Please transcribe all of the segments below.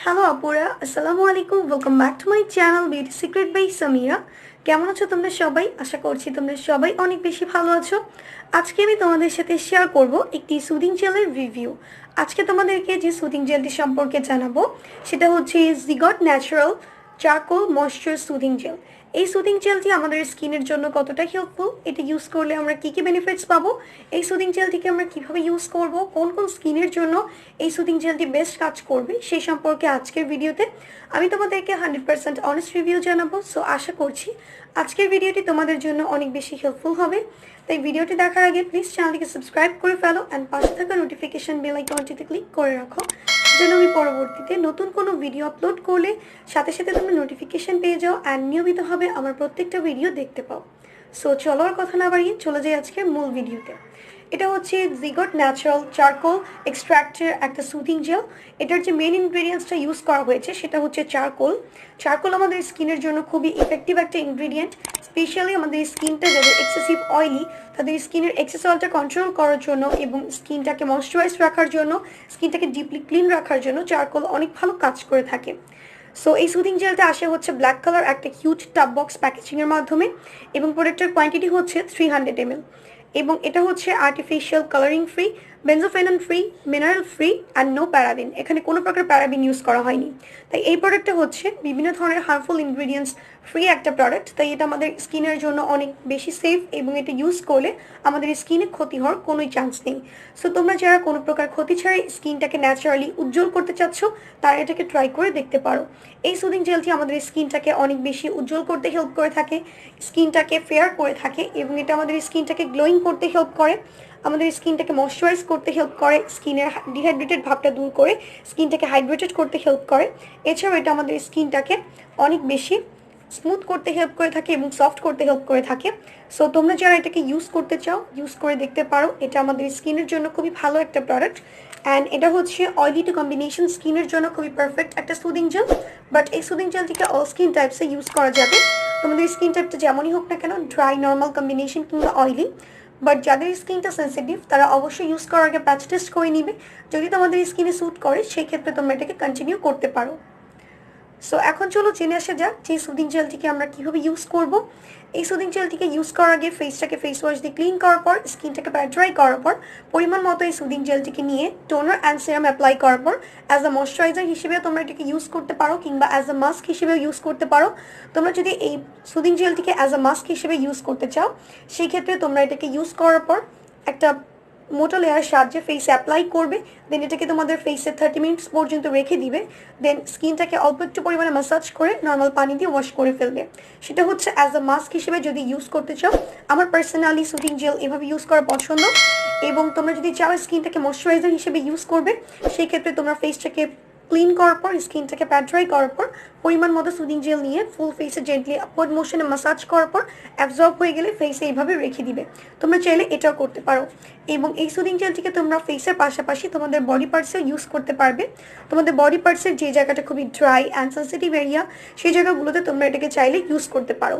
Hello আপুরা, আসসালামু আলাইকুম। Welcome back to my channel beauty secret by Samira. কেমন আছো তোমরা সবাই? আশা করছি তোমরা সবাই অনেক বেশি ভালো আছো। আজকে আমি তোমাদের সাথে শেয়ার করব একটি সুদিং জেলের রিভিউ। আজকে তোমাদেরকে যে সুদিং জেলটি সম্পর্কে জানাবো সেটা হচ্ছে জিগট natural charcoal moisture soothing gel. এই সুদিং জেলটি আমাদের স্কিনের জন্য কতটা হেল্পফুল, এটা ইউজ করলে আমরা কী কী বেনিফিটস পাবো, এই সুদিং জেলটিকে আমরা কীভাবে ইউজ করব, কোন কোন স্কিনের জন্য এই সুদিং জেলটি বেস্ট কাজ করবে সেই সম্পর্কে আজকের ভিডিওতে আমি তোমাদেরকে 100% অনেস্ট রিভিউ জানাবো। সো আশা করছি আজকের ভিডিওটি তোমাদের জন্য অনেক বেশি হেল্পফুল হবে। তাই ভিডিওটি দেখার আগে প্লিজ চ্যানেলটিকে সাবস্ক্রাইব করে ফেলো অ্যান্ড পাশে থাকা নোটিফিকেশন বেল আইকনটিতে ক্লিক করে রাখো, যেন আমি পরবর্তীতে নতুন কোনো ভিডিও আপলোড করলে সাথে সাথে তোমরা নোটিফিকেশন পেয়ে যাও অ্যান্ড নিয়মিতভাবে আমার প্রত্যেকটা ভিডিও দেখতে পাও। সো চলো আর কথা না বাড়িয়ে চলে যাই আজকের মূল ভিডিওতে। এটা হচ্ছে জিগট ন্যাচারাল চারকোল এক্সট্র্যাক্টের একটা সুদিং জেল। এটার যে মেন ইনগ্রেডিয়েন্টসটা ইউজ করা হয়েছে সেটা হচ্ছে চারকোল। চারকোল আমাদের স্কিনের জন্য খুবই ইফেক্টিভ একটা ইনগ্রেডিয়েন্ট। স্পেশালি আমাদের স্কিনটা যাদের এক্সেসিভ অয়েলি তাদের স্কিনের এক্সেস অয়েলটা কন্ট্রোল করার জন্য এবং স্কিনটাকে ময়শ্চারাইজ রাখার জন্য, স্কিনটাকে ডিপলি ক্লিন রাখার জন্য চারকোল অনেক ভালো কাজ করে থাকে। সো এই সুদিং জেলটা আসে হচ্ছে ব্ল্যাক কালার একটা হিউজ টাব বক্স প্যাকেজিংয়ের মাধ্যমে এবং প্রোডাক্টের কোয়ান্টিটি হচ্ছে 300 ml এবং এটা হচ্ছে artificial colouring free, benzophenone free, mineral free and no paraben. এখানে কোনো প্রকার প্যারাবিন ইউজ করা হয়নি। তাই এই প্রোডাক্টটা হচ্ছে বিভিন্ন ধরনের হার্মফুল ইনগ্রিডিয়েন্টস ফ্রি একটা প্রোডাক্ট। তাই এটা আমাদের স্কিনের জন্য অনেক বেশি সেফ এবং এটা ইউজ করলে আমাদের স্কিনে ক্ষতি হওয়ার কোনোই চান্স নেই। সো তোমরা যারা কোনো প্রকার ক্ষতি ছাড়াই স্কিনটাকে ন্যাচারালি উজ্জ্বল করতে চাচ্ছ তারা এটাকে ট্রাই করে দেখতে পারো। এই সুদিং জেলটি আমাদের স্কিনটাকে অনেক বেশি উজ্জ্বল করতে হেল্প করে থাকে, স্কিনটাকে ফেয়ার করে থাকে এবং এটা আমাদের স্কিনটাকে গ্লোয়িং করতে হেল্প করে, আমাদের স্কিনটাকে ময়শ্চারাইজ করতে হেল্প করে, স্কিনের ডিহাইড্রেটেড ভাবটা দূর করে স্কিনটাকে হাইড্রেটেড করতে হেল্প করে। এছাড়াও এটা আমাদের স্কিনটাকে অনেক বেশি স্মুথ করতে হেল্প করে থাকে এবং সফট করতে হেল্প করে থাকে। সো তোমরা যারা এটাকে ইউজ করতে চাও ইউজ করে দেখতে পারো। এটা আমাদের স্কিনের জন্য খুবই ভালো একটা প্রোডাক্ট অ্যান্ড এটা হচ্ছে অয়েলি টু কম্বিনেশন স্কিনের জন্য খুবই পারফেক্ট একটা সুদিং জেল। বাট এই সুদিং জেলটিকে অল স্কিন টাইপসে ইউজ করা যাবে। তোমাদের স্কিন টাইপটা যেমনই হোক না কেন, ড্রাই, নর্মাল কম্বিনেশন কিংবা অয়েলি, বাট যাদের স্কিনটা সেন্সিটিভ তারা অবশ্যই ইউজ করার আগে প্যাচ টেস্ট করে নিবে। যদি তোমাদের স্কিনে স্যুট করে সেই ক্ষেত্রে তোমরা এটাকে কন্টিনিউ করতে পারো। সো এখন চলো জেনে আসা যাক যে সুদিং জেলটিকে আমরা কীভাবে ইউজ করব। এই সুদিং জেলটিকে ইউজ করার আগে ফেসটাকে ফেস ওয়াশ দিয়ে ক্লিন করার পর, স্কিনটাকে প্যাড ড্রাই করার পর পরিমাণ মতো এই সুদিং জেলটিকে নিয়ে টোনার অ্যান্ড সিরাম অ্যাপ্লাই করার পর অ্যাজ আ ময়শ্চারাইজার হিসেবেও তোমরা এটাকে ইউজ করতে পারো কিংবা অ্যাজ আ মাস্ক হিসেবেও ইউজ করতে পারো। তোমরা যদি এই সুদিং জেলটিকে অ্যাজ আ মাস্ক হিসেবে ইউজ করতে চাও সেই ক্ষেত্রে তোমরা এটাকে ইউজ করার পর একটা মোটা লেয়ার সাহায্যে ফেসে অ্যাপ্লাই করবে, দেন এটাকে তোমাদের ফেসে 30 মিনিটস পর্যন্ত রেখে দিবে, দেন স্কিনটাকে অল্প একটু পরিমাণে ম্যাসাজ করে নর্মাল পানি দিয়ে ওয়াশ করে ফেলবে। সেটা হচ্ছে অ্যাজ আ মাস্ক হিসেবে যদি ইউজ করতে চাও। আমার পার্সোনালি সুদিং জেল এভাবে ইউজ করা পছন্দ। এবং তোমরা যদি চাও স্কিনটাকে ময়শ্চারাইজার হিসেবে ইউজ করবে সেই ক্ষেত্রে তোমরা ফেসটাকে ক্লিন করার পর, স্কিনটাকে প্যাড ড্রাই করার পর পরিমাণ মতো সুদিং জেল নিয়ে ফুল ফেসে জেন্টলি আপওয়ার্ড মোশনে ম্যাসাজ করার পর অ্যাবজর্ব হয়ে গেলে ফেসে এইভাবে রেখে দিবে। তোমরা চাইলে এটাও করতে পারো এবং এই সুদিং জেলটিকে তোমরা ফেসের পাশাপাশি তোমাদের বডি পার্টসেও ইউজ করতে পারবে। তোমাদের বডি পার্টসের যে জায়গাটা খুবই ড্রাই অ্যান্ড সেন্সিটিভ এরিয়া সেই জায়গাগুলোতে তোমরা এটাকে চাইলে ইউজ করতে পারো।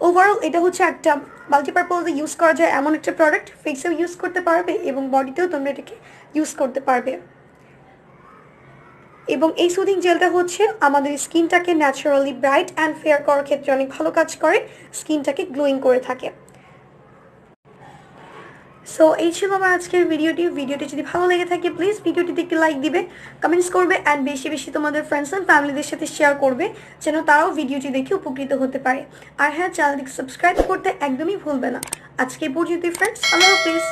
ওভারঅল এটা হচ্ছে একটা মাল্টিপারপাসে ইউজ করা যায় এমন একটা প্রোডাক্ট। ফেসেও ইউজ করতে পারবে এবং বডিতেও তোমরা এটাকে ইউজ করতে পারবে। এবং এই সুদিং জেলটা হচ্ছে আমাদের স্কিনটাকে ন্যাচারালি ব্রাইট অ্যান্ড ফেয়ার করার ক্ষেত্রে অনেক ভালো কাজ করে, স্কিনটাকে গ্লোয়িং করে থাকে। সো এই ছিল আমার আজকের ভিডিওটি যদি ভালো লেগে থাকে প্লিজ ভিডিওটিতে একটি লাইক দিবে, কমেন্টস করবে অ্যান্ড বেশি বেশি তোমাদের ফ্রেন্ডস অ্যান্ড ফ্যামিলিদের সাথে শেয়ার করবে যেন তারাও ভিডিওটি দেখে উপকৃত হতে পারে। আর হ্যাঁ, চ্যানেলটিকে সাবস্ক্রাইব করতে একদমই ভুলবে না। আজকে পর্যন্ত ফ্রেন্ডস, আল্লাহ হাফিজ।